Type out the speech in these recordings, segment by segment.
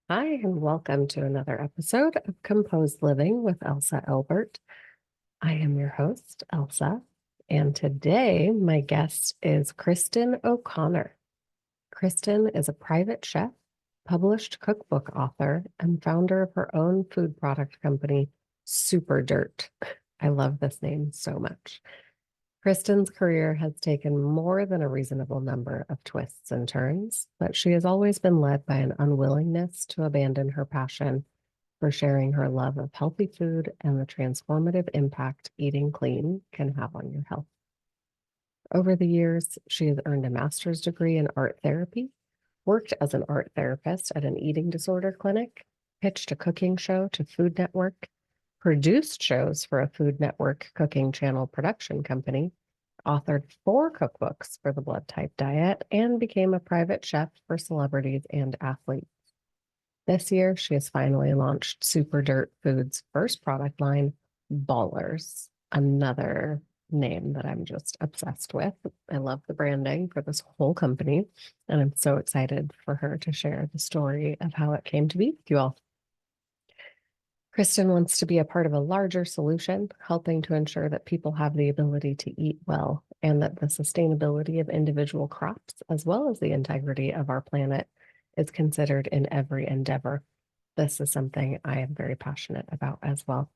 Hi, and welcome to another episode of Composed Living with Elsa Elbert. I am your host, Elsa, and today my guest is Kristin O'Connor. Kristin is a private chef, published cookbook author, and founder of her own food product company, Super Dirt. I love this name so much. Kristin's career has taken more than a reasonable number of twists and turns, but she has always been led by an unwillingness to abandon her passion for sharing her love of healthy food and the transformative impact eating clean can have on your health. Over the years, she has earned a master's degree in art therapy, worked as an art therapist at an eating disorder clinic, pitched a cooking show to Food Network, produced shows for a Food Network cooking channel production company, authored 4 cookbooks for the blood type diet, and became a private chef for celebrities and athletes. This year, she has finally launched Super Dirt Foods' first product line, Ballers, another name that I'm just obsessed with. I love the branding for this whole company, and I'm so excited for her to share the story of how it came to be with you all. Kristin wants to be a part of a larger solution, helping to ensure that people have the ability to eat well and that the sustainability of individual crops, as well as the integrity of our planet, is considered in every endeavor. This is something I am very passionate about as well.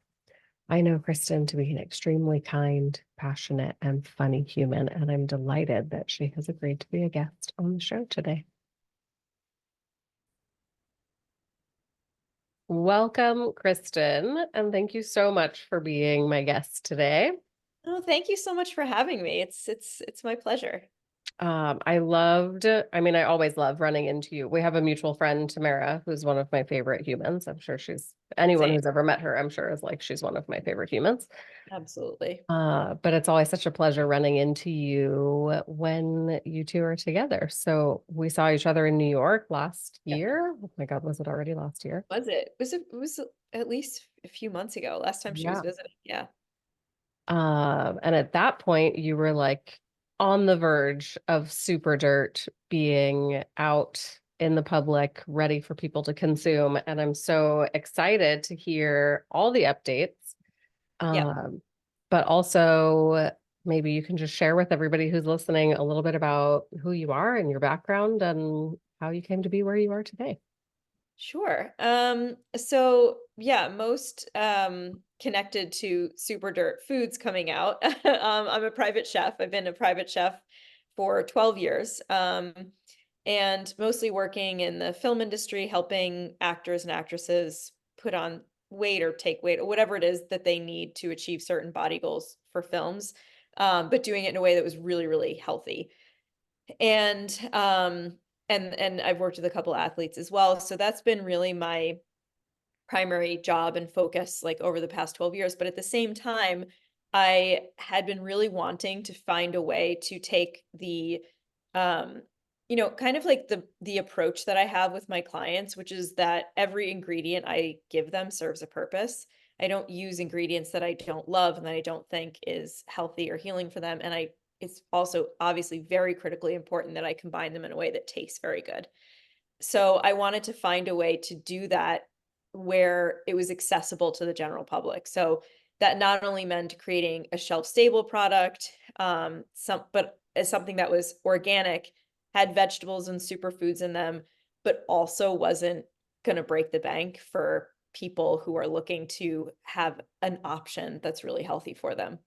I know Kristin to be an extremely kind, passionate, and funny human, and I'm delighted that she has agreed to be a guest on the show today. Welcome, Kristin, and thank you so much for being my guest today. Oh, thank you so much for having me. It's my pleasure. I always love running into you. We have a mutual friend, Tamara, who's one of my favorite humans. I'm sure anyone Same. who's ever met her, I'm sure is like, she's one of my favorite humans. Absolutely. But it's always such a pleasure running into you when you two are together. So we saw each other in New York last Yep. year. Oh my God, was it already last year? It was at least a few months ago, last time she was Yeah. visiting. Yeah. And at that point, you were like on the verge of Super Dirt being out in the public, ready for people to consume. And I'm so excited to hear all the updates. Yep. Um, but also, maybe you can just share with everybody who's listening a little bit about who you are and your background and how you came to be where you are today. Sure. So yeah, most connected to Super Dirt Foods coming out. I'm a private chef. I've been a private chef for 12 years. And mostly working in the film industry, helping actors and actresses put on weight or take weight or whatever it is that they need to achieve certain body goals for films, but doing it in a way that was really, really healthy. And and I've worked with a couple athletes as well. So that's been really my primary job and focus like over the past 12 years. But at the same time, I had been really wanting to find a way to take the kind of like the approach that I have with my clients, which is that every ingredient I give them serves a purpose. I don't use ingredients that I don't love and that I don't think is healthy or healing for them. And it's also obviously very critically important that I combine them in a way that tastes very good. So I wanted to find a way to do that where it was accessible to the general public. So that not only meant creating a shelf stable product, but as something that was organic, had vegetables and superfoods in them, but also wasn't going to break the bank for people who are looking to have an option that's really healthy for them.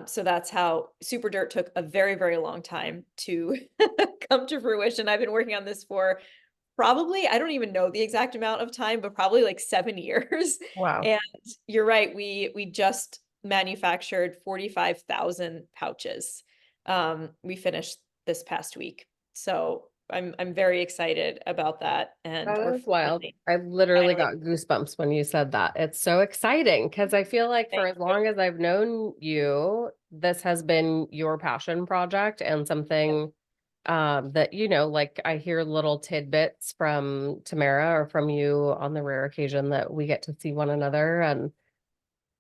So that's how Super Dirt took a very, very long time to come to fruition. I've been working on this for probably, I don't even know the exact amount of time, but probably like 7 years. Wow. And you're right, we just manufactured 45,000 pouches. We finished this past week. So I'm very excited about that. And That we're is wild. finally, I literally finally, got goosebumps when you said that. It's so exciting because I feel like for thank as you. long as I've known you, this has been your passion project and something that, like I hear little tidbits from Tamara or from you on the rare occasion that we get to see one another. And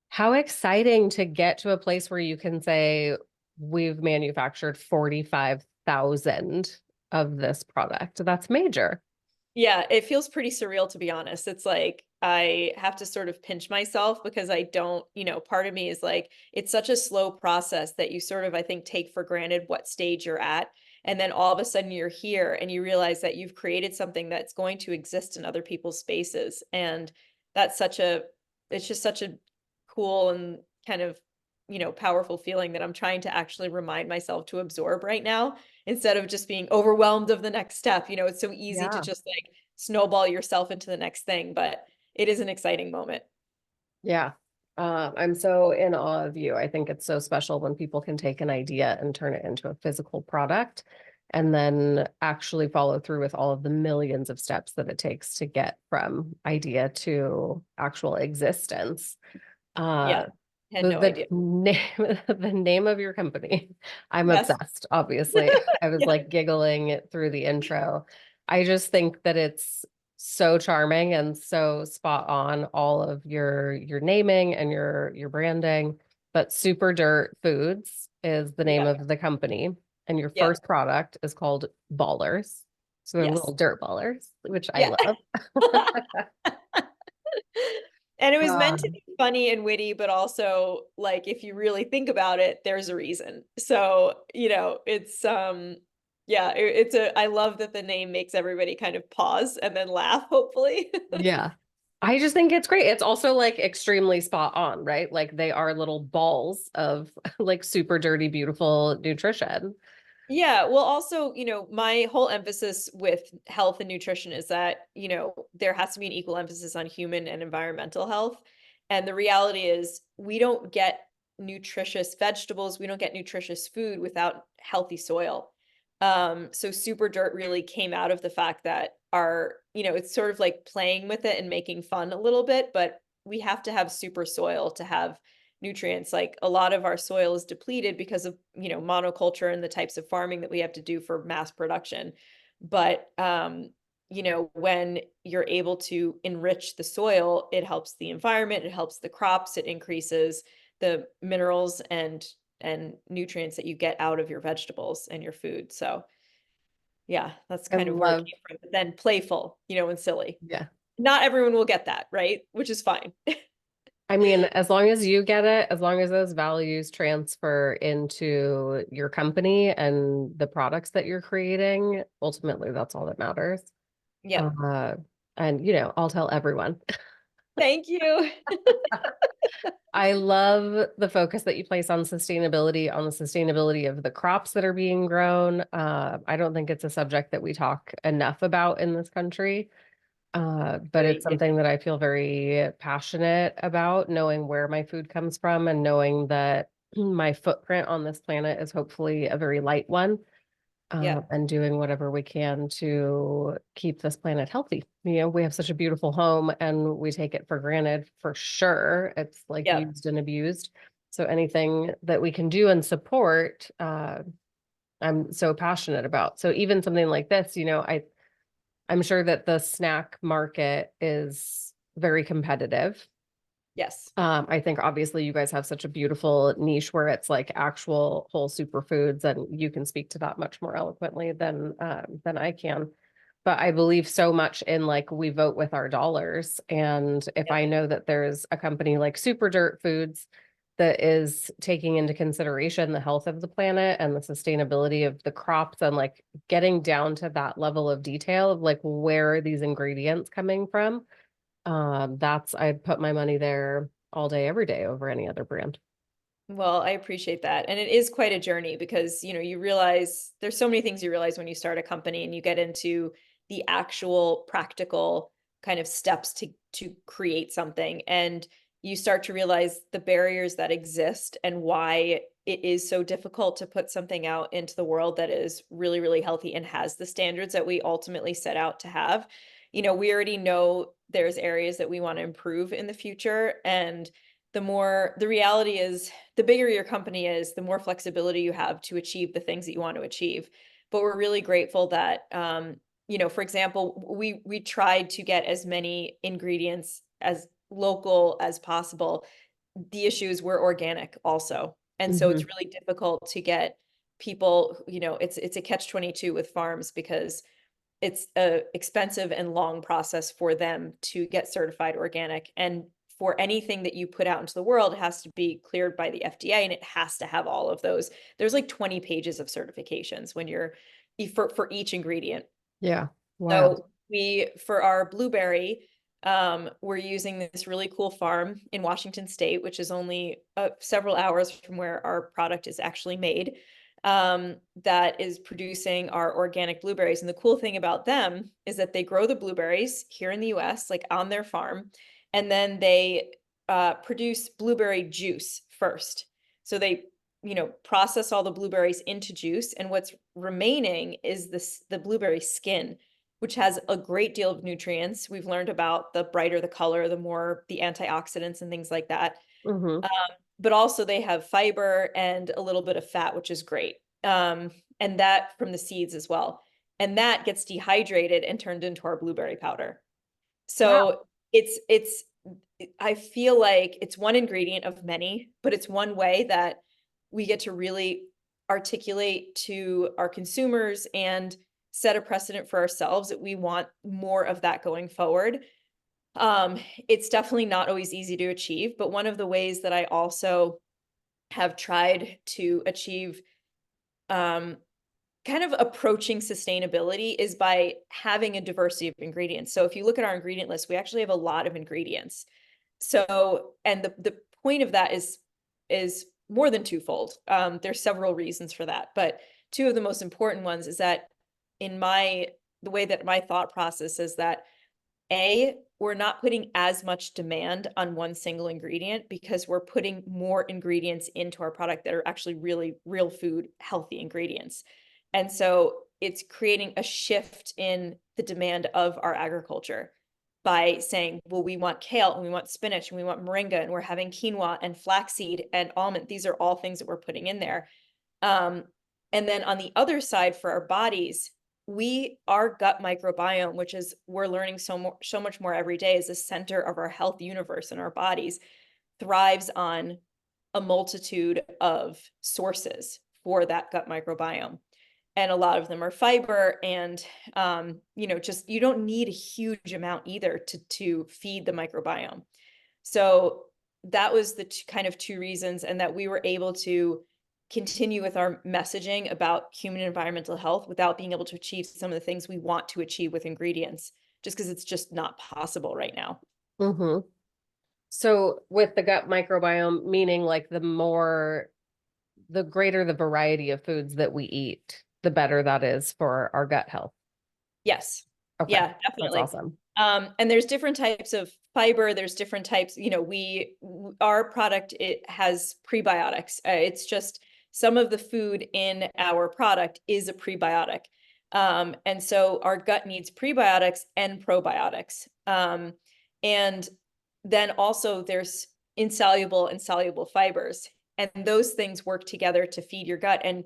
how exciting to get to a place where you can say, we've manufactured 45,000 of this product. That's major. Yeah, it feels pretty surreal to be honest. It's like I have to sort of pinch myself because I don't, part of me is like it's such a slow process that you sort of I think take for granted what stage you're at. And then all of a sudden you're here and you realize that you've created something that's going to exist in other people's spaces. And that's such a it's just such a cool and kind of, powerful feeling that I'm trying to actually remind myself to absorb right now instead of just being overwhelmed of the next step. It's so easy to Yeah. just like snowball yourself into the next thing, but it is an exciting moment. Yeah. I'm so in awe of you. I think it's so special when people can take an idea and turn it into a physical product and then actually follow through with all of the millions of steps that it takes to get from idea to actual existence. Yeah, Uh, had the no idea. name the name of your company. I'm Yes. obsessed, obviously. I was Yeah. like giggling through the intro. I just think that it's so charming and so spot on all of your naming and your branding. But Super Dirt Foods is the name Yeah. of the company. And your Yeah. first product is called Ballers. So they're Yes. little dirt ballers, which I Yeah. love. And it was meant to Um, be funny and witty, but also like if you really think about it, there's a reason. So, it's yeah, it's a I love that the name makes everybody kind of pause and then laugh, hopefully. Yeah. I just think it's great. It's also like extremely spot on, right? Like they are little balls of like super dirty, beautiful nutrition. Yeah, well, also, my whole emphasis with health and nutrition is that, there has to be an equal emphasis on human and environmental health. And the reality is, we don't get nutritious vegetables, we don't get nutritious food without healthy soil. So Super Dirt really came out of the fact that it's sort of like playing with it and making fun a little bit, but we have to have super soil to have nutrients. Like a lot of our soil is depleted because of, monoculture and the types of farming that we have to do for mass production. But when you're able to enrich the soil, it helps the environment, it helps the crops, it increases the minerals and nutrients that you get out of your vegetables and your food. So yeah, that's I kind of where it love, came from. But then playful, and silly. yeah. Not everyone will get that, right? Which is fine. I mean, as long as you get it, as long as those values transfer into your company and the products that you're creating, ultimately that's all that matters. Yep. Uh, and I'll tell everyone. Thank you. I love the focus that you place on the sustainability of the crops that are being grown. I don't think it's a subject that we talk enough about in this country, but it's Great. Yeah. something that I feel very passionate about, knowing where my food comes from and knowing that my footprint on this planet is hopefully a very light one, Yeah. and doing whatever we can to keep this planet healthy. We have such a beautiful home and we take it for granted for sure. It's like Yeah. used and abused. So anything that we can do and support, I'm so passionate about. So even something like this, I'm sure that the snack market is very competitive. Yes. I think obviously you guys have such a beautiful niche where it's like actual whole superfoods, and you can speak to that much more eloquently than I can. But I believe so much in like we vote with our dollars. And if Yeah. I know that there's a company like Super Dirt Foods that is taking into consideration the health of the planet and the sustainability of the crops and like getting down to that level of detail of like where are these ingredients coming from, that's I'd put my money there all day, every day over any other brand. Well, I appreciate that. And it is quite a journey because, you realize there's so many things you realize when you start a company and you get into the actual practical kind of steps to create something. And you start to realize the barriers that exist and why it is so difficult to put something out into the world that is really, really healthy and has the standards that we ultimately set out to have. We already know there's areas that we want to improve in the future. And the reality is the bigger your company is, the more flexibility you have to achieve the things that you want to achieve. But we're really grateful that, for example, we tried to get as many ingredients as local as possible. The issues were organic also. And so it's Mhm. really difficult to get people, it's a catch 22 with farms because it's a expensive and long process for them to get certified organic. And for anything that you put out into the world, it has to be cleared by the FDA, and it has to have all of those. There's like 20 pages of certifications when you're for each ingredient. Yeah. Wow. So for our blueberry, we're using this really cool farm in Washington State, which is only several hours from where our product is actually made, that is producing our organic blueberries. And the cool thing about them is that they grow the blueberries here in the US, like on their farm, and then they produce blueberry juice first. So they, process all the blueberries into juice, and what's remaining is the blueberry skin, which has a great deal of nutrients. We've learned about the brighter the color, the more the antioxidants and things like that. Mm-hmm. But also they have fiber and a little bit of fat, which is great. And that from the seeds as well. And that gets dehydrated and turned into our blueberry powder. Wow. So I feel like it's one ingredient of many, but it's one way that we get to really articulate to our consumers and set a precedent for ourselves that we want more of that going forward. It's definitely not always easy to achieve, but one of the ways that I also have tried to achieve kind of approaching sustainability is by having a diversity of ingredients. So if you look at our ingredient list, we actually have a lot of ingredients. So, and the point of that is more than twofold. There's several reasons for that, but two of the most important ones is that the way that my thought process is that we're not putting as much demand on one single ingredient because we're putting more ingredients into our product that are actually really real food, healthy ingredients. And so it's creating a shift in the demand of our agriculture by saying, well, we want kale and we want spinach and we want moringa and we're having quinoa and flaxseed and almond. These are all things that we're putting in there. And then on the other side for our bodies, our gut microbiome, which is we're learning so much more every day, is the center of our health universe, and our bodies thrives on a multitude of sources for that gut microbiome. And a lot of them are fiber, and just you don't need a huge amount either to feed the microbiome. So that was the kind of two reasons, and that we were able to continue with our messaging about human environmental health without being able to achieve some of the things we want to achieve with ingredients, just because it's just not possible right now. Mm-hmm. So with the gut microbiome, meaning like the greater the variety of foods that we eat, the better that is for our gut health. Yes. Okay. Yeah, That's definitely. awesome. And there's different types of fiber. There's different types, our product, it has prebiotics. It's just some of the food in our product is a prebiotic. And so our gut needs prebiotics and probiotics. And then also there's insoluble and soluble fibers, and those things work together to feed your gut. And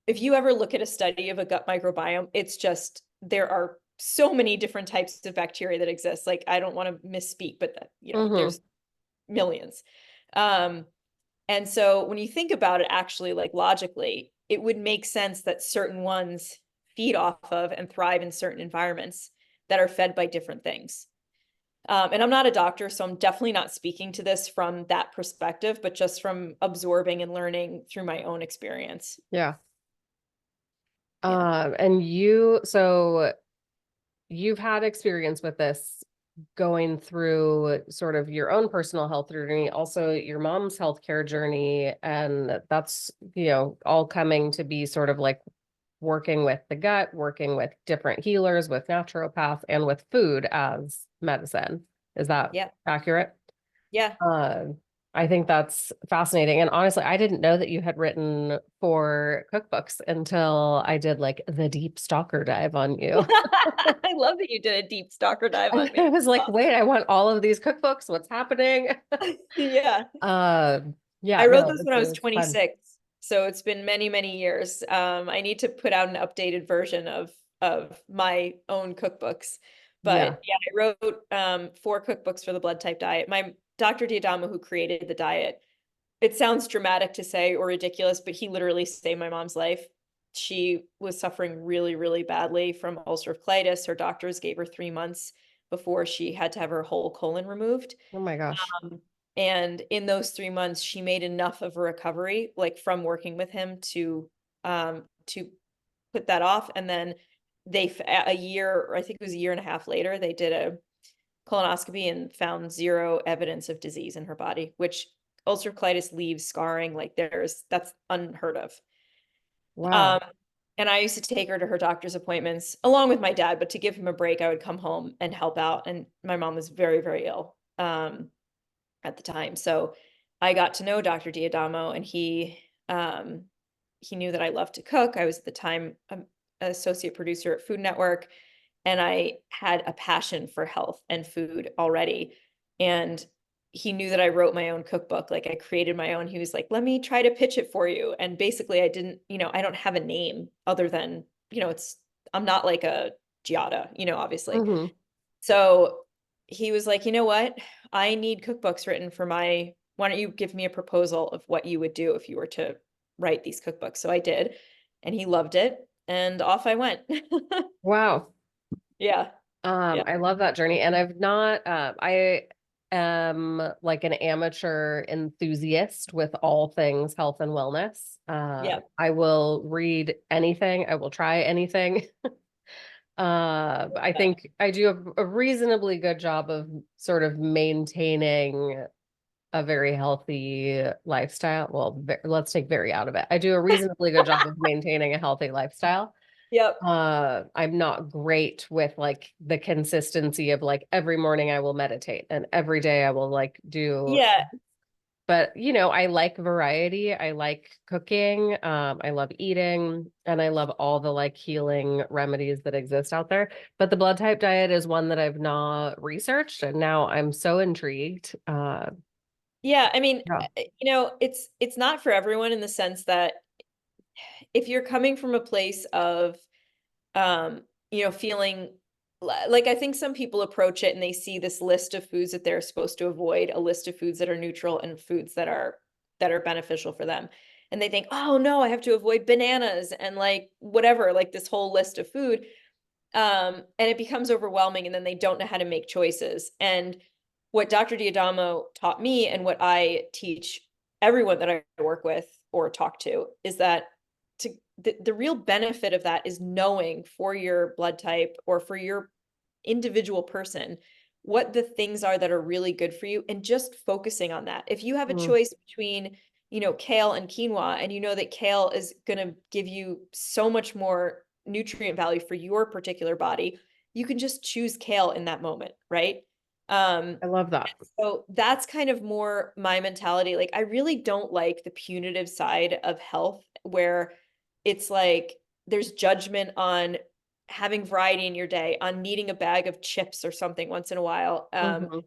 if you ever look at a study of a gut microbiome, it's just, there are so many different types of bacteria that exist. Like, I don't want to misspeak, but there's millions. And so when you think about it, actually, like logically, it would make sense that certain ones feed off of and thrive in certain environments that are fed by different things. And I'm not a doctor, so I'm definitely not speaking to this from that perspective, but just from absorbing and learning through my own experience. Yeah. Yeah. And so you've had experience with this going through sort of your own personal health journey, also your mom's healthcare journey, and that's, all coming to be sort of like working with the gut, working with different healers, with naturopaths, and with food as medicine. Is that accurate? Yeah. I think that's fascinating. And honestly, I didn't know that you had written 4 cookbooks until I did like the deep stalker dive on you. I love that you did a deep stalker dive on me. I was like, wait, I want all of these cookbooks. What's happening? Yeah. Yeah, I wrote no, this when I was it's fun. 26. So it's been many, many years. I need to put out an updated version of my own cookbooks. Yeah. But yeah, I wrote 4 cookbooks for the blood type diet. My Dr. Diadama, who created the diet, it sounds dramatic to say or ridiculous, but he literally saved my mom's life. she was suffering really, really badly from ulcerative colitis. Her doctors gave her 3 months before she had to have her whole colon removed. Oh my gosh. Um, and in those 3 months, she made enough of a recovery, like from working with him to put that off. And then a year, or I think it was a year and a half later, they did a colonoscopy and found zero evidence of disease in her body, which ulcerative colitis leaves scarring. Like that's unheard of. Wow. Um, and I used to take her to her doctor's appointments along with my dad, but to give him a break, I would come home and help out. And my mom was very, very ill at the time. So I got to know Dr. Diadamo, and he knew that I loved to cook. I was at the time an associate producer at Food Network, and I had a passion for health and food already. And he knew that I wrote my own cookbook. Like I created my own. He was like, let me try to pitch it for you. And basically I didn't, I don't have a name other than, I'm not like a Giada, obviously. Hmm. So he was like, you know what? I need cookbooks written why don't you give me a proposal of what you would do if you were to write these cookbooks? So I did, and he loved it, and off I went. Wow. Yeah. Yeah. I love that journey. And I am like an amateur enthusiast with all things health and wellness. Yeah. I will read anything. I will try anything. I think I do a reasonably good job of sort of maintaining a very healthy lifestyle. Well, let's take very out of it. I do a reasonably good job of maintaining a healthy lifestyle. Yep. I'm not great with like the consistency of like every morning I will meditate and every day I will like do, Yeah. but I like variety. I like cooking. I love eating, and I love all the like healing remedies that exist out there. But the blood type diet is one that I've not researched, and now I'm so intrigued. Yeah. I mean, Yeah. it's not for everyone in the sense that if you're coming from a place of feeling like I think some people approach it and they see this list of foods that they're supposed to avoid, a list of foods that are neutral and foods that are beneficial for them. And they think, "Oh no, I have to avoid bananas and like whatever, like this whole list of food." And it becomes overwhelming, and then they don't know how to make choices. And what Dr. Diadamo taught me, and what I teach everyone that I work with or talk to, is that the real benefit of that is knowing for your blood type or for your individual person what the things are that are really good for you, and just focusing on that. If you have a Mm, choice between, kale and quinoa, and you know that kale is going to give you so much more nutrient value for your particular body, you can just choose kale in that moment, right? Um, I love that. so that's kind of more my mentality. Like, I really don't like the punitive side of health where it's like there's judgment on having variety in your day, on needing a bag of chips or something once in a while. Hmm.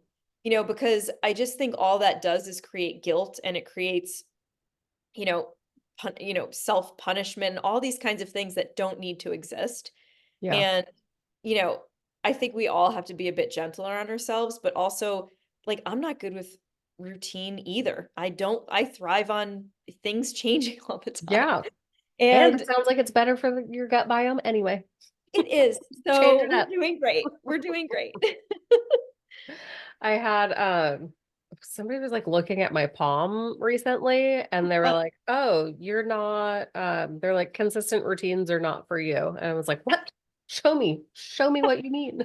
Because I just think all that does is create guilt, and it creates, you know, self-punishment, all these kinds of things that don't need to exist. Yeah. And, you know, I think we all have to be a bit gentler on ourselves, but also like I'm not good with routine either. I thrive on things changing all the time. Yeah. And it And sounds like it's better for your gut biome anyway. it is. Change So it we're up. doing great. We're doing great. I had somebody was like looking at my palm recently, and they were like, "Oh, you're not they're like consistent routines are not for you." And I was like, "What? Show me what you mean."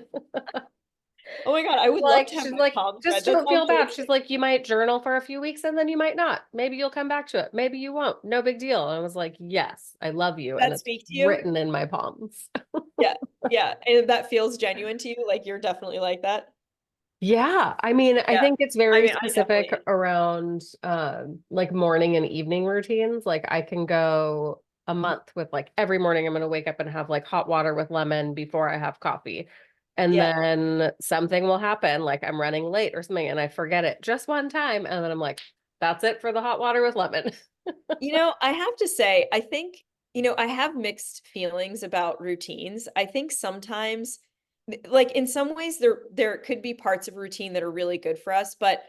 Oh my God, I would love Like to have she's my like, palms read. "Just That don't sounds feel bad." She's amazing. like, "You might journal for a few weeks and then you might not. Maybe you'll come back to it. Maybe you won't. No big deal." And I was like, "Yes, I love you." Does And that it's speak to you? written in my palms. Yeah. Yeah. And if that feels genuine to you, like you're definitely like that. Yeah, I mean, I Yeah. think it's I very mean, I specific definitely, around like morning and evening routines. Like I can go a month with like every morning I'm going to wake up and have like hot water with lemon before I have coffee. And yeah. then something will happen, like I'm running late or something, and I forget it just one time. And then I'm like, that's it for the hot water with lemon. I have to say, I think, I have mixed feelings about routines. I think sometimes, like in some ways, there could be parts of routine that are really good for us, but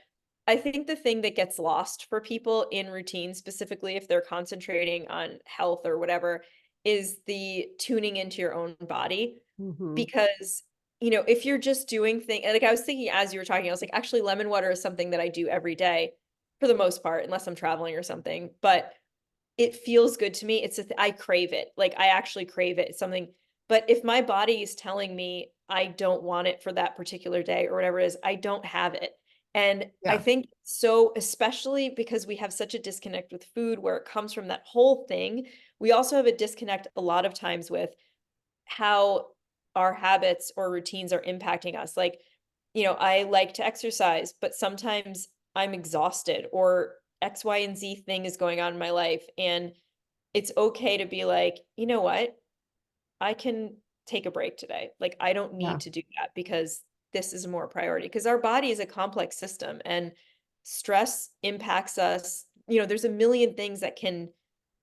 I think the thing that gets lost for people in routine, specifically if they're concentrating on health or whatever, is the tuning into your own body. Mhm. Because, if you're just doing things, like I was thinking as you were talking, I was like, actually, lemon water is something that I do every day for the most part, unless I'm traveling or something. But it feels good to me. I crave it. Like I actually crave it. It's something, but if my body is telling me I don't want it for that particular day or whatever it is, I don't have it. And I Yeah. think so, especially because we have such a disconnect with food where it comes from that whole thing, we also have a disconnect a lot of times with how our habits or routines are impacting us. Like, I like to exercise, but sometimes I'm exhausted or X, Y, and Z thing is going on in my life. And it's okay to be like, you know what? I can take a break today. Like, I don't Yeah. need to do that because this is more priority. Because our body is a complex system and stress impacts us. There's a million things that can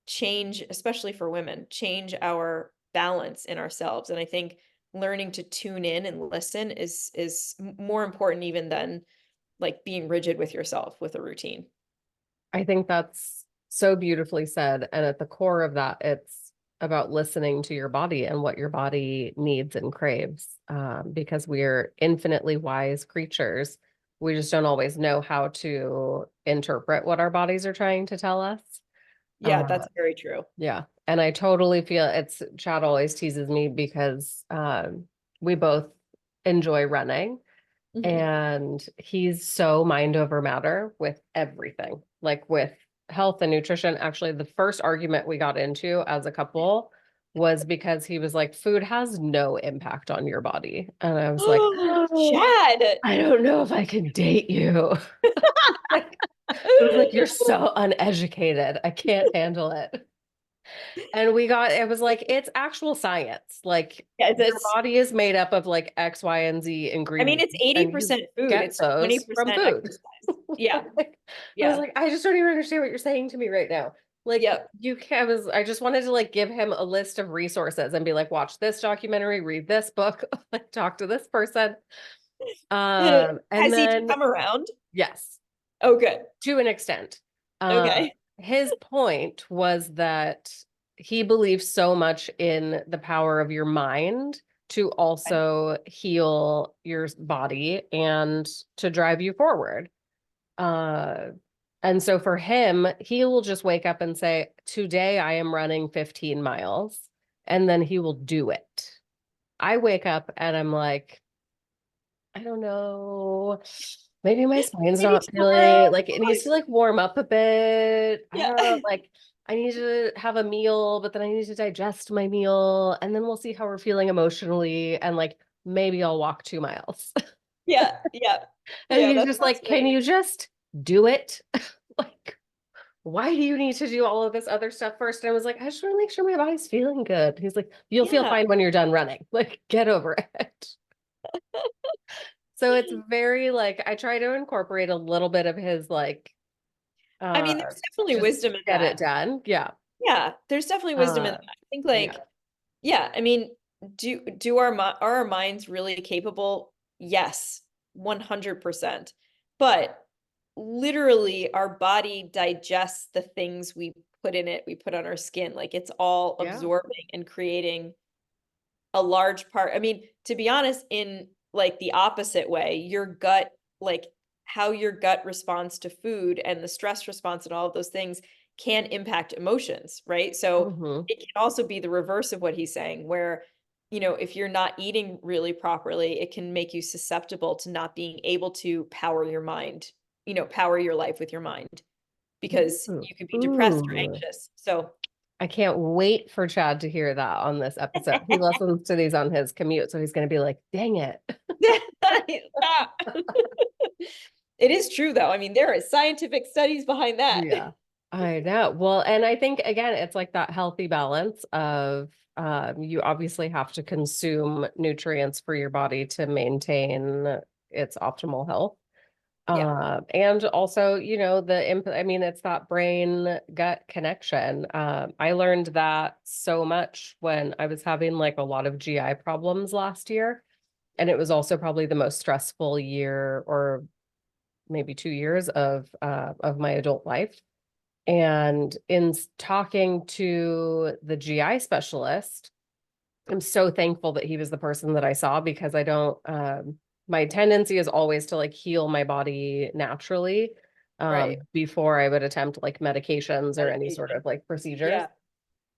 change, especially for women, change our balance in ourselves. And I think learning to tune in and listen is more important even than like being rigid with yourself with a routine. I think that's so beautifully said. And at the core of that, it's about listening to your body and what your body needs and craves, because we're infinitely wise creatures. We just don't always know how to interpret what our bodies are trying to tell us. Yeah, Uh, that's very true. yeah. And I totally feel it's Chad always teases me because we both enjoy running. Mhm. And he's so mind over matter with everything, like with health and nutrition. Actually, the first argument we got into as a couple was because he was like, food has no impact on your body. And I was like, oh, Chad. I don't know if I can date you. Like, I was like, you're so uneducated. I can't handle it. And it was like, it's actual science. Like Yeah, your body is made up of like X, Y, and Z I mean, it's ingredients, and you 80% food, get it's those from 20% food. exercise. Yeah. Like, I was Yeah. like, I just don't even understand what you're saying to me right now. Like Yep. I just wanted to like give him a list of resources and be like, watch this documentary, read this book, like talk to this person. And Has he then come around? yes, Oh, good. to an extent. Uh, Okay. his point was that he believes so much in the power of your mind to also heal your body and to drive you forward. Uh, and so for him, he will just wake up and say, today I am running 15 miles, and then he will do it. I wake up and I'm like, I don't know. Maybe my spine's Maybe not tomorrow. feeling like it needs to like warm up a bit. I Yeah. don't know. Like I need to have a meal, but then I need to digest my meal. And then we'll see how we're feeling emotionally. And like maybe I'll walk 2 miles. Yeah. Yeah. And Yeah. he's That just sounds like, can great. you just do it? Like, why do you need to do all of this other stuff first? And I was like, I just want to make sure my body's feeling good. He's like, you'll feel Yeah. fine when you're done running. Like, get over it. So it's very like I try to incorporate a little bit of his like I mean, uh there's definitely just wisdom in get it that. done. Yeah. Yeah. There's definitely wisdom in Uh that. I think yeah. like, yeah, I mean, are our minds really capable? Yes, 100%. But literally our body digests the things we put in it, we put on our skin. Like it's all Yeah. absorbing and creating a large part. I mean, to be honest, in like the opposite way, your gut, like how your gut responds to food and the stress response and all of those things can impact emotions, right? So Hmm. it can also be the reverse of what he's saying, where, if you're not eating really properly, it can make you susceptible to not being able to power your mind, power your life with your mind because Ooh. you could be depressed or Ooh. anxious. So I can't wait for Chad to hear that on this episode. He listens to these on his commute, so he's gonna be like, dang it. Stop. It is true though. I mean, there are scientific studies behind that. Yeah, I know. Well, and I think again, it's like that healthy balance of you obviously have to consume nutrients for your body to maintain its optimal health. Yeah. And also, I mean, it's that brain gut connection. I learned that so much when I was having like a lot of GI problems last year. And it was also probably the most stressful year or maybe 2 years of my adult life. And in talking to the GI specialist, I'm so thankful that he was the person that I saw, because I don't, my tendency is always to like heal my body naturally, Right. before I would attempt like medications or any sort Medication. of like procedures. Yeah.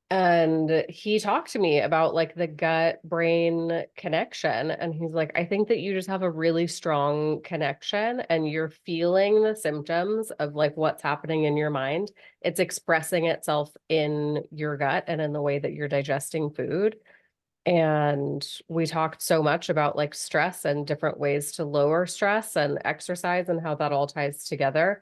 And he talked to me about like the gut brain connection. And he's like, I think that you just have a really strong connection and you're feeling the symptoms of like what's happening in your mind. It's expressing itself in your gut and in the way that you're digesting food. And we talked so much about like stress and different ways to lower stress and exercise and how that all ties together.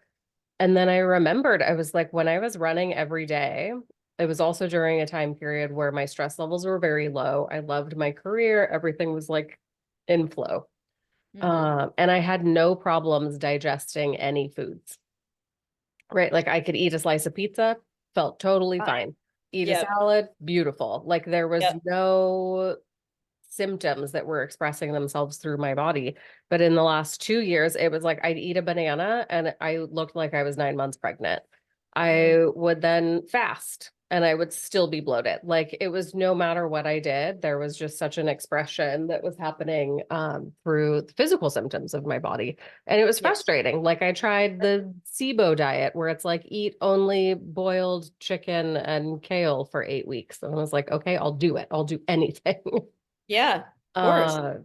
And then I remembered, I was like, when I was running every day, it was also during a time period where my stress levels were very low. I loved my career. Everything was like in flow. Hmm. And I had no problems digesting any foods, right? Like I could eat a slice of pizza, felt totally Fine. fine. Eat a Yep. salad, beautiful. Like there was Yep. no symptoms that were expressing themselves through my body. But in the last 2 years, it was like I'd eat a banana and I looked like I was 9 months pregnant. Mm. I would then fast and I would still be bloated. Like it was no matter what I did, there was just such an expression that was happening through the physical symptoms of my body. And it was Yep. frustrating. Like I tried the SIBO diet where it's like eat only boiled chicken and kale for 8 weeks. And I was like, okay, I'll do it. I'll do anything. Yeah, of course. Uh,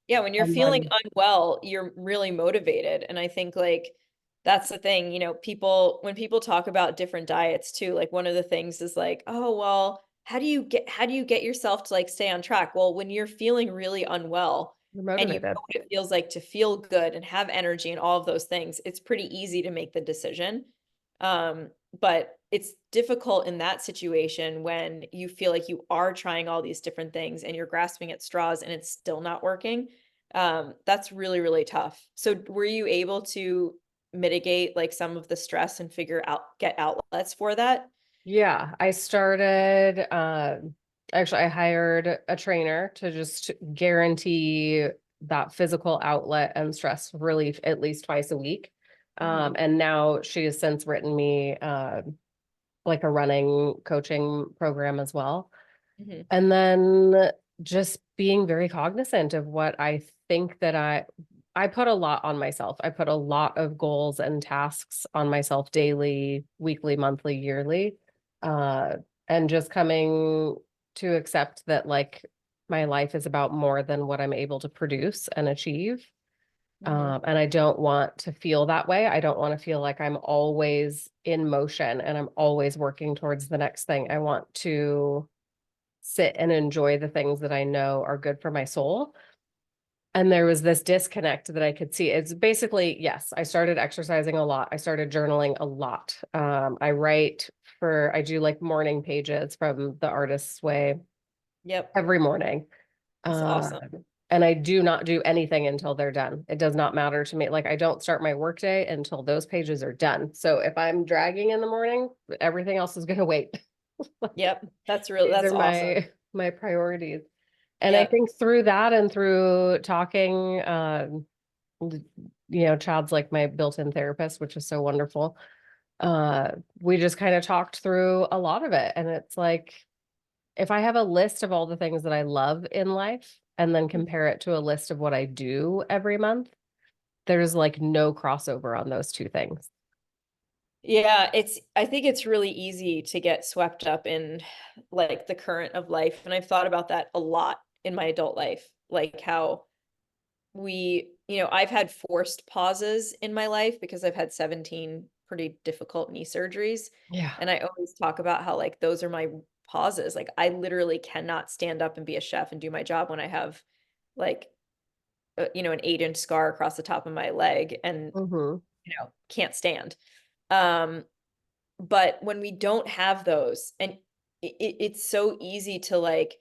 Yeah, when you're and feeling then unwell, you're really motivated. And I think like that's the thing, people when people talk about different diets too, like one of the things is like, oh, well, how do you get yourself to like stay on track? Well, when you're feeling really unwell you're and you motivated. know what it feels like to feel good and have energy and all of those things, it's pretty easy to make the decision. But it's difficult in that situation when you feel like you are trying all these different things and you're grasping at straws and it's still not working. That's really, really tough. So were you able to mitigate like some of the stress and get outlets for that? Yeah, I started, actually, I hired a trainer to just guarantee that physical outlet and stress relief at least twice a week. Hmm. And now she has since written me like a running coaching program as well. Hmm. And then just being very cognizant of what I think that I put a lot on myself. I put a lot of goals and tasks on myself daily, weekly, monthly, yearly. Uh, and just coming to accept that like my life is about more than what I'm able to produce and achieve. Hmm. And I don't want to feel that way. I don't want to feel like I'm always in motion and I'm always working towards the next thing. I want to sit and enjoy the things that I know are good for my soul. And there was this disconnect that I could see. It's basically, yes, I started exercising a lot. I started journaling a lot. I do like morning pages from the Artist's Way Yep. every morning. That's Uh, awesome. and I do not do anything until they're done. It does not matter to me. Like I don't start my workday until those pages are done. So if I'm dragging in the morning, everything else is going to wait. Yep. These That's are awesome. my priorities. And I Yep. think through that and through talking, Chad's like my built-in therapist, which is so wonderful. Uh, we just kind of talked through a lot of it. And it's like, if I have a list of all the things that I love in life and then compare it to a list of what I do every month, there's like no crossover on those two things. Yeah, I think it's really easy to get swept up in like the current of life. And I've thought about that a lot in my adult life, like how I've had forced pauses in my life because I've had 17 pretty difficult knee surgeries. Yeah. And I always talk about how like those are my pauses. Like I literally cannot stand up and be a chef and do my job when I have like an 8-inch scar across the top of my leg and Hmm. can't stand. Um, but when we don't have those, and it's so easy to like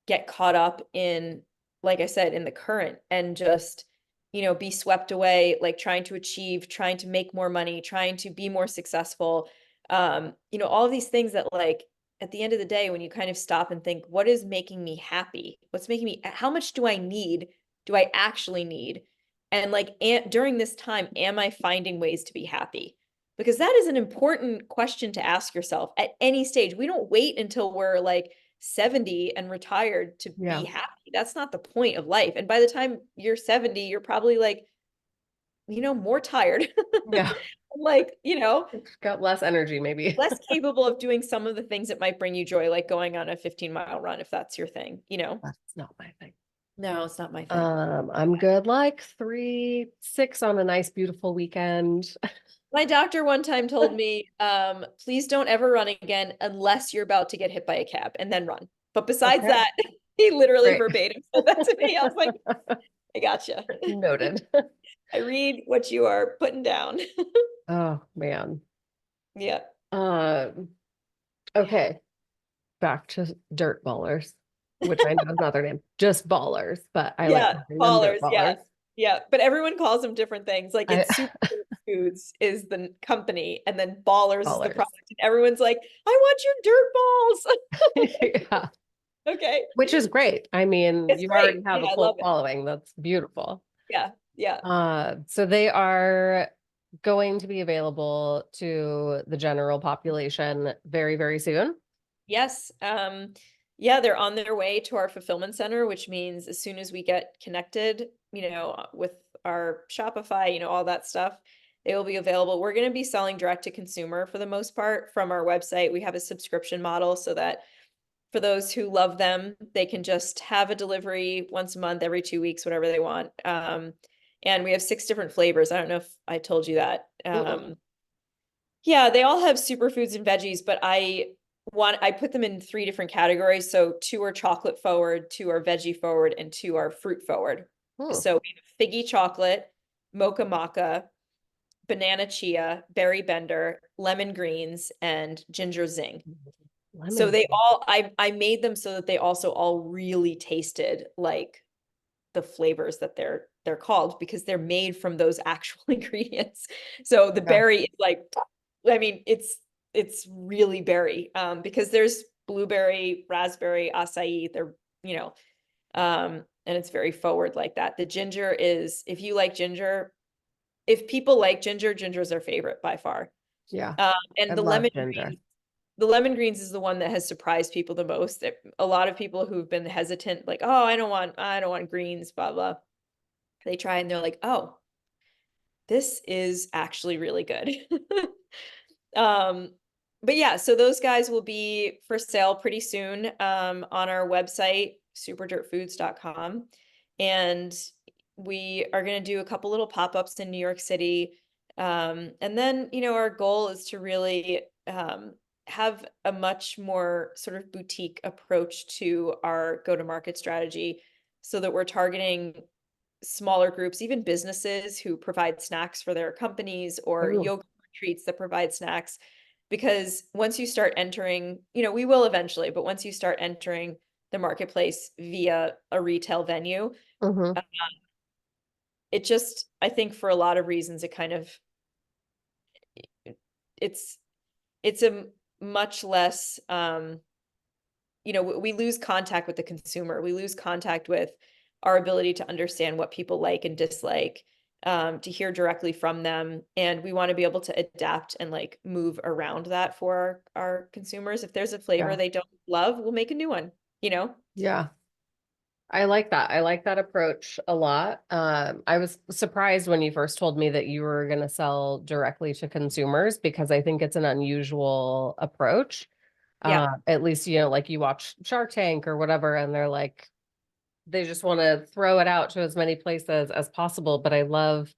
get caught up in, like I said, in the current and just, be swept away, like trying to achieve, trying to make more money, trying to be more successful. All of these things that like at the end of the day, when you kind of stop and think, what is making me happy? How much do I need? Do I actually need? And like, during this time, am I finding ways to be happy? because that is an important question to ask yourself at any stage. We don't wait until we're like 70 and retired to Yeah. be happy. That's not the point of life. And by the time you're 70, you're probably like, more tired. Yeah. Like, Got less energy, maybe. less capable of doing some of the things that might bring you joy, like going on a 15-mile run, if that's your thing. That's not my thing. No, it's not my thing. I'm good like 3, 6 on a nice, beautiful weekend. My doctor one time told me, please don't ever run again unless you're about to get hit by a cab, and then run. But besides Okay, that, he literally great. verbatim said that to me. I was like, I gotcha. Noted. I read what you are putting down. Oh man. Yeah. Um, okay, back to dirt ballers, which I know is not their name, just ballers, but I like Yeah. calling them dirt Ballers. Yeah. ballers. Yeah. But everyone calls them different things. Like I it's Super Foods is the company, and then Ballers is the ballers. product. And everyone's like, I want your dirt balls. Yeah, Okay. which is great. I mean, It's you great. already have Yeah, a I love cult it. following. That's beautiful. Yeah. Yeah. So they are going to be available to the general population very, very soon. Yes. Yeah, they're on their way to our fulfillment center, which means as soon as we get connected, with our Shopify, all that stuff, they will be available. We're going to be selling direct to consumer for the most part from our website. We have a subscription model so that for those who love them, they can just have a delivery once a month, every 2 weeks, whatever they want. And we have 6 different flavors. I don't know if I told you that. Mm-mm. Yeah, they all have superfoods and veggies, but I put them in 3 different categories. So 2 are chocolate forward, 2 are veggie forward, and 2 are fruit forward. Hmm. So we have figgy chocolate, mocha maca, banana chia, berry bender, lemon greens, and ginger zing. So Lemon. they all I made them so that they also all really tasted like the flavors that they're called, because they're made from those actual ingredients. So the Yeah. berry is like, I mean, it's really berry, because there's blueberry, raspberry, acai. They're, and it's very forward like that. The ginger is, if you like ginger, if people like ginger, ginger is their favorite by far. Yeah. I And the love lemon ginger. greens, the lemon greens is the one that has surprised people the most. A lot of people who've been hesitant, like, oh, I don't want greens, blah blah. They try and they're like, oh, this is actually really good. Um, but yeah, so those guys will be for sale pretty soon, on our website, superdirtfoods.com. And we are going to do a couple little pop-ups in New York City. And then, our goal is to really, have a much more sort of boutique approach to our go-to-market strategy, so that we're targeting smaller groups, even businesses who provide snacks for their companies, or Ooh. yoga retreats that provide snacks. Because once you start entering, we will eventually, but once you start entering the marketplace via a retail venue, Hmm. uh, it just, I think for a lot of reasons, it kind of, it's, it's a much less, we lose contact with the consumer. We lose contact with our ability to understand what people like and dislike, to hear directly from them. And we want to be able to adapt and like move around that for our consumers. If there's a flavor Yeah. they don't love, we'll make a new one. Yeah. I like that. I like that approach a lot. I was surprised when you first told me that you were going to sell directly to consumers, because I think it's an unusual approach. Yeah. At least, like you watch Shark Tank or whatever, and they're like, they just want to throw it out to as many places as possible. But I love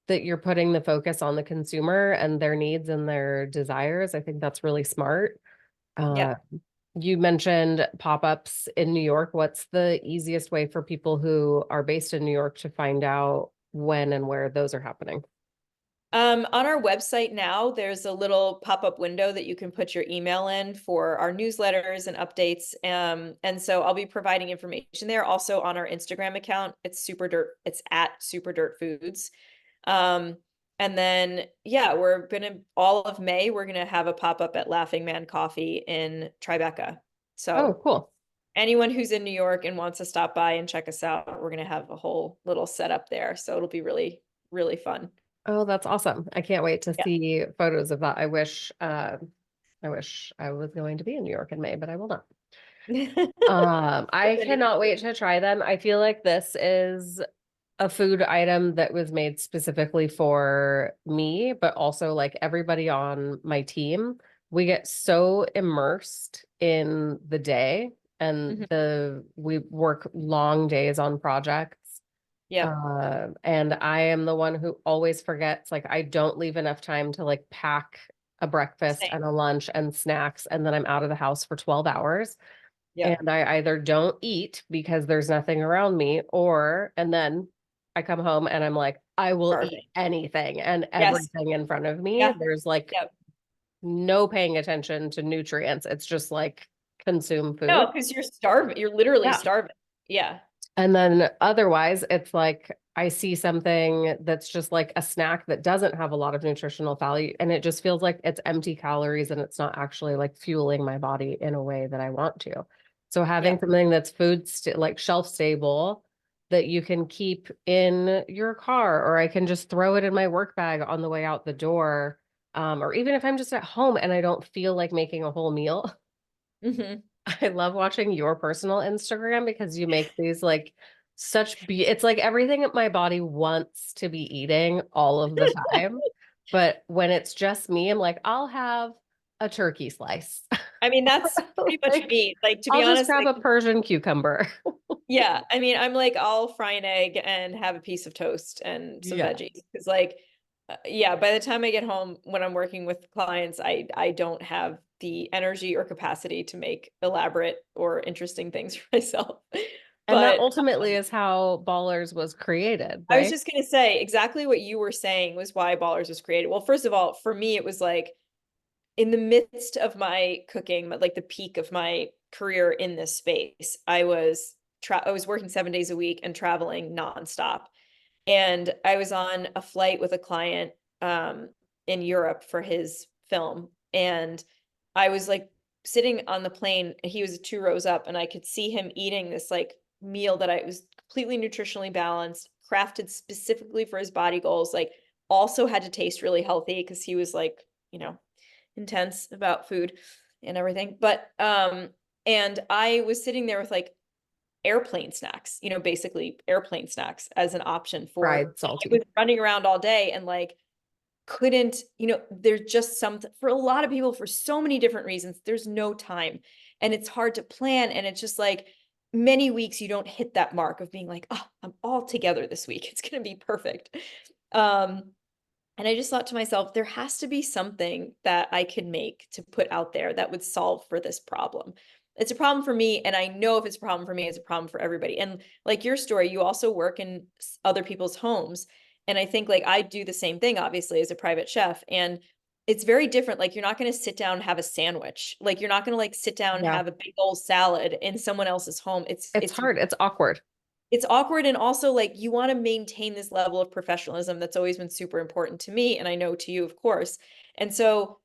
that you're putting the focus on the consumer and their needs and their desires. I think that's really smart. Yeah. Uh, you mentioned pop-ups in New York. What's the easiest way for people who are based in New York to find out when and where those are happening? On our website now, there's a little pop-up window that you can put your email in for our newsletters and updates. And so I'll be providing information there. Also on our Instagram account, it's at Super Dirt Foods. Um, and then yeah, all of May, we're gonna have a pop-up at Laughing Man Coffee in Tribeca. Oh, So cool. anyone who's in New York and wants to stop by and check us out, we're gonna have a whole little setup there. So it'll be really, really fun. Oh, that's awesome. I can't wait to Yeah. see photos of that. I wish I was going to be in New York in May, but I will not. I cannot wait to try them. I feel like this is a food item that was made specifically for me, but also like everybody on my team. We get so immersed in the day and Mhm. we work long days on projects. Yep. And I am the one who always forgets, like I don't leave enough time to like pack a breakfast Same. and a lunch and snacks, and then I'm out of the house for 12 hours. Yep. And I either don't eat because there's nothing around me, and then I come home and I'm like, I will eat Starving. anything and Yes. everything in front of me. Yeah. There's like Yep. no paying attention to nutrients. It's just like consume No, food. because you're starving. You're literally Yeah. starving. Yeah. And then otherwise, it's like I see something that's just like a snack that doesn't have a lot of nutritional value. And it just feels like it's empty calories and it's not actually like fueling my body in a way that I want to. So having Yep. something that's like shelf stable that you can keep in your car, or I can just throw it in my work bag on the way out the door. Or even if I'm just at home and I don't feel like making a whole meal, Hmm. I love watching your personal Instagram because you make these like it's like everything that my body wants to be eating all of the time. But when it's just me, I'm like, I'll have a turkey slice. I mean, that's pretty much Like, me. Like, to be I'll just honest, grab like, a Persian cucumber. yeah, I mean, I'm like, I'll fry an egg and have a piece of toast and some Yeah. veggies. Because, like, yeah, by the time I get home when I'm working with clients, I don't have the energy or capacity to make elaborate or interesting things for myself. And that But ultimately is how Ballers was created, I was right? just gonna say exactly what you were saying was why Ballers was created. Well, first of all, for me, it was like in the midst of my cooking, but like the peak of my career in this space, I was working 7 days a week and traveling nonstop. And I was on a flight with a client in Europe for his film. And I was like sitting on the plane, and he was 2 rows up, and I could see him eating this like meal that I was completely nutritionally balanced, crafted specifically for his body goals, like also had to taste really healthy because he was like, you know, intense about food and everything. But and I was sitting there with like airplane snacks, basically airplane snacks as an option for Fried I salty. was running around all day and like couldn't, there's just something for a lot of people for so many different reasons. There's no time and it's hard to plan. And it's just like many weeks you don't hit that mark of being like, oh, I'm all together this week. It's going to be perfect. Um, and I just thought to myself, there has to be something that I could make to put out there that would solve for this problem. It's a problem for me, and I know if it's a problem for me, it's a problem for everybody. And like your story, you also work in other people's homes. And I think like I do the same thing, obviously, as a private chef. And it's very different. Like you're not going to sit down and have a sandwich. Like you're not going to like sit down and Yeah. have a big old salad in someone else's home. It's hard. It's awkward. It's awkward, and also like you want to maintain this level of professionalism that's always been super important to me, and I know to you, of course. And so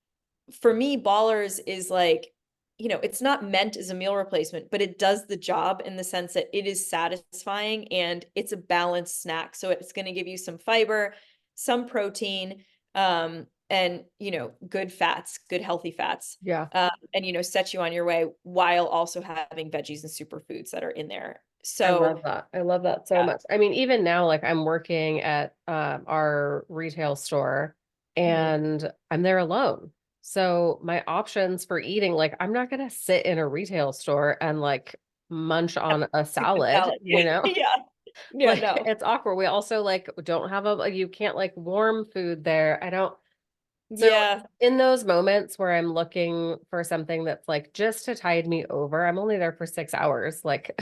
for me, Ballers is like, it's not meant as a meal replacement, but it does the job in the sense that it is satisfying and it's a balanced snack. So it's going to give you some fiber, some protein, and good fats, good healthy fats, Yeah. and set you on your way while also having veggies and superfoods that are in there. I So love that. I love that so yeah. much. I mean, even now, like I'm working at our retail store Mhm. and I'm there alone. So my options for eating, like I'm not gonna sit in a retail store and like munch Have on a stupid salad, salad. you know? Yeah. Yeah, Like no. it's awkward. We also like don't have you can't like warm food there. I don't so Yeah. in those moments where I'm looking for something that's like just to tide me over, I'm only there for 6 hours. Like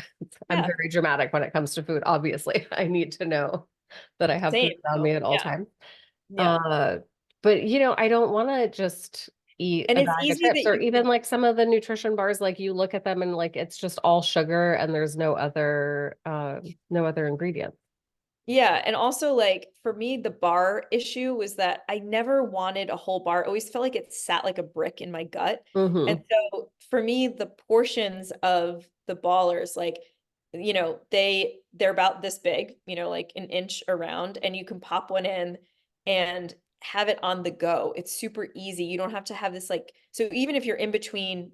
I'm Yeah. very dramatic when it comes to food. Obviously, I need to know that I have food Same. around me No. at all Yeah. times. Yeah. Uh, but I don't want to just eat And a it's bag of easy chips that or you even can, like some of the nutrition bars, like you look at them and like it's just all sugar and there's no other ingredients. yeah. And also like for me, the bar issue was that I never wanted a whole bar. I always felt like it sat like a brick in my gut. And Hmm. so for me, the portions of the ballers, like, they're about this big, like an inch around, and you can pop one in. and have it on the go. It's super easy. You don't have to have this like, so even if you're in between,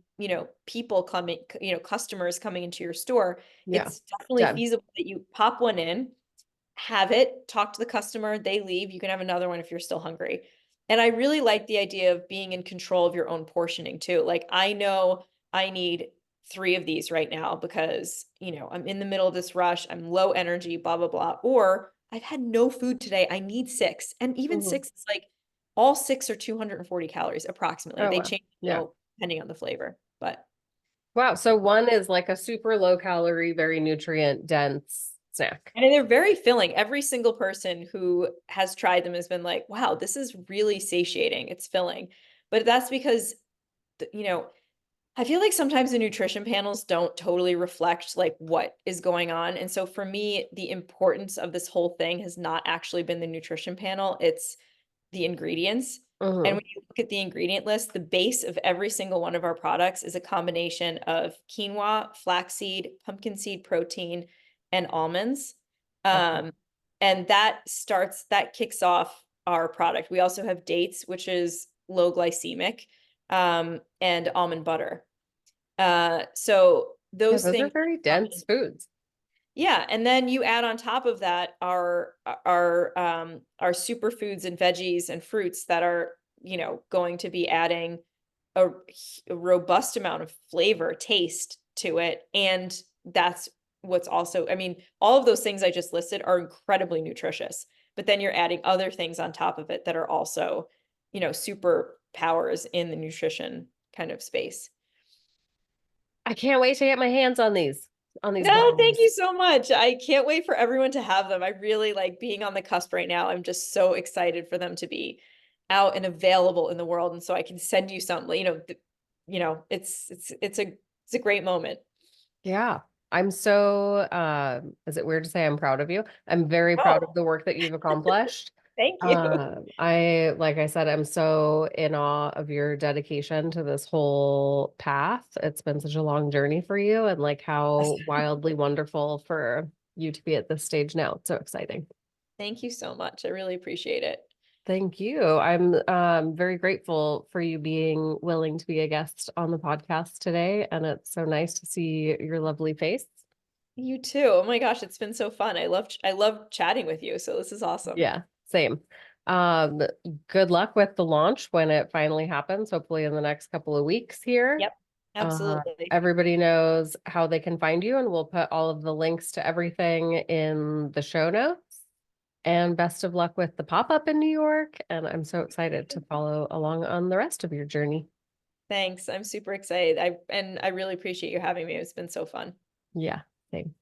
people coming, customers coming into your store, Yeah. it's definitely Done. feasible that you pop one in, have it, talk to the customer, they leave, you can have another one if you're still hungry. And I really like the idea of being in control of your own portioning too. Like I know I need 3 of these right now because, I'm in the middle of this rush, I'm low energy, blah, blah, blah. Or I've had no food today, I need 6. And even Mhm. 6 is like all 6 are 240 calories approximately. Oh, They wow. change a Yeah. little depending on the flavor, but Wow. So one is like a super low calorie, very nutrient dense snack. and they're very filling. Every single person who has tried them has been like, wow, this is really satiating. It's filling. But that's because, you know, I feel like sometimes the nutrition panels don't totally reflect like what is going on. And so for me, the importance of this whole thing has not actually been the nutrition panel, it's the ingredients. And Hmm. when you look at the ingredient list, the base of every single one of our products is a combination of quinoa, flaxseed, pumpkin seed protein, and almonds. Okay. Um, and that kicks off our product. We also have dates, which is low glycemic, and almond butter. So Yeah, those those are things very come dense in. foods. Yeah, and then you add on top of that our superfoods and veggies and fruits that are, going to be adding a, a robust amount of flavor, taste to it. And that's what's also, I mean, all of those things I just listed are incredibly nutritious, but then you're adding other things on top of it that are also, super powers in the nutrition kind of space. I can't wait to get my hands on these No, thank you bombs. so much. I can't wait for everyone to have them. I really like being on the cusp right now. I'm just so excited for them to be out and available in the world. And so I can send you some, it's a great moment. Yeah. I'm so is it weird to say I'm proud of you? I'm very proud of Oh, the work that you've accomplished. thank you. Like I said, I'm so in awe of your dedication to this whole path. It's been such a long journey for you and like how wildly wonderful for you to be at this stage now. It's so exciting. Thank you so much. I really appreciate it. Thank you. I'm very grateful for you being willing to be a guest on the podcast today. And it's so nice to see your lovely face. You too. Oh my gosh, it's been so fun. I love chatting with you. So this is awesome. Yeah, same. Um, Good luck with the launch when it finally happens, hopefully in the next couple of weeks here. Yep, absolutely. Everybody knows how they can find you, and we'll put all of the links to everything in the show notes. And best of luck with the pop-up in New York. And I'm so excited to follow along on the rest of your journey. Thanks. I'm super excited. I really appreciate you having me. It's been so fun. Yeah, same.